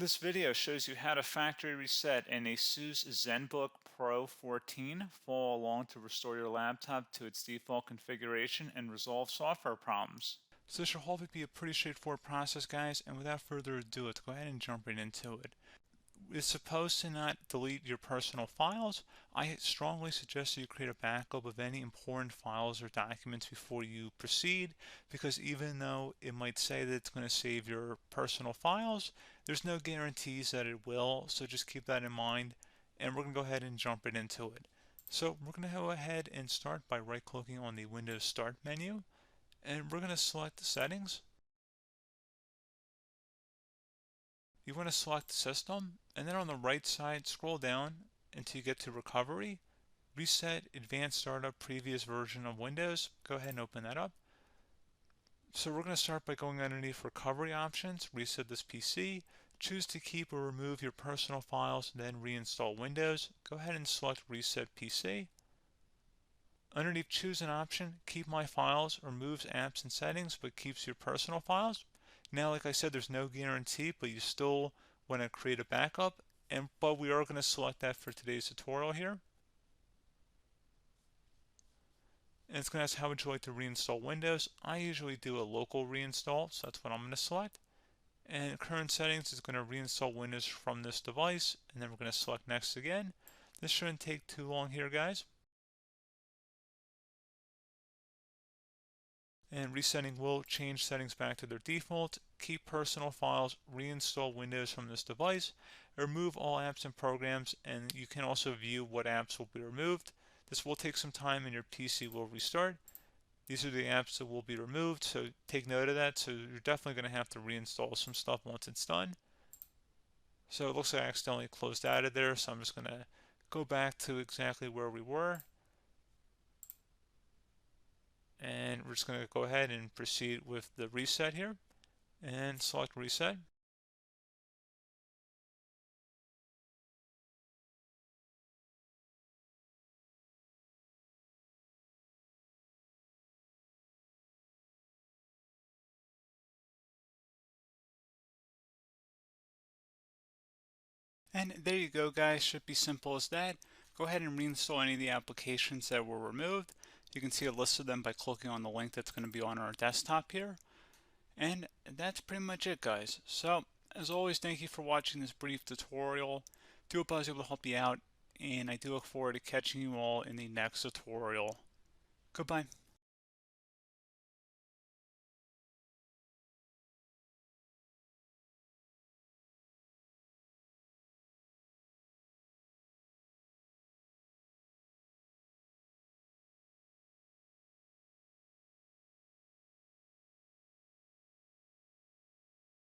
This video shows you how to factory reset an ASUS Zenbook Pro 14. Follow along to restore your laptop to its default configuration and resolve software problems. So this should hopefully be a pretty straightforward process, guys, and without further ado, let's go ahead and jump right into it. It's supposed to not delete your personal files. I strongly suggest that you create a backup of any important files or documents before you proceed, because even though it might say that it's going to save your personal files, there's no guarantees that it will, so just keep that in mind, and we're going to go ahead and jump right into it. So we're going to go ahead and start by right-clicking on the Windows Start menu, and we're going to select the settings. You want to select System, and then on the right side, scroll down until you get to Recovery. Reset Advanced Startup Previous Version of Windows. Go ahead and open that up. So we're going to start by going underneath Recovery Options, reset this PC, choose to keep or remove your personal files, then reinstall Windows. Go ahead and select Reset PC. Underneath Choose an option, Keep My Files removes apps and settings but keeps your personal files. Now, like I said, there's no guarantee, but you still want to create a backup, but we are going to select that for today's tutorial here. And it's going to ask how would you like to reinstall Windows. I usually do a local reinstall, so that's what I'm going to select. And current settings is going to reinstall Windows from this device, and then we're going to select Next again. This shouldn't take too long here, guys. And resetting will change settings back to their default, keep personal files, reinstall Windows from this device, remove all apps and programs, and you can also view what apps will be removed. This will take some time and your PC will restart. These are the apps that will be removed, so take note of that. So you're definitely going to have to reinstall some stuff once it's done. So it looks like I accidentally closed out of there, so I'm just going to go back to exactly where we were. And we're just going to go ahead and proceed with the reset here and select reset. And there you go, guys. Should be simple as that. Go ahead and reinstall any of the applications that were removed. You can see a list of them by clicking on the link that's going to be on our desktop here. And that's pretty much it, guys. So, as always, thank you for watching this brief tutorial. Do hope I was able to help you out, and I do look forward to catching you all in the next tutorial. Goodbye.